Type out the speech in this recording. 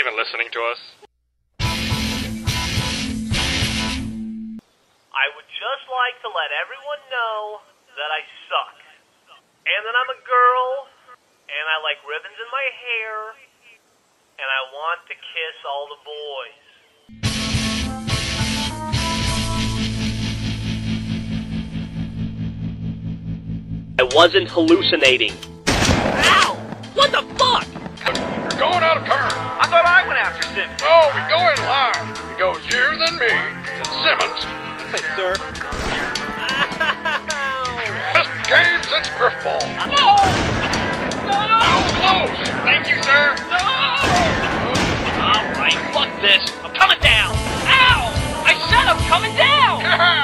even listening to us? I would just like to let everyone know that I suck. And that I'm a girl, and I like ribbons in my hair, and I want to kiss all the boys. I wasn't hallucinating. Ow! What the fuck? You're going out of turn. I thought I went after Simmons. Oh, we go in line. It goes you, then me, then Simmons. Hey, sir. Best game since Grif ball. No! No! Close. Thank you, sir. No! All right, fuck this. I'm coming down. Ow! I said I'm coming down!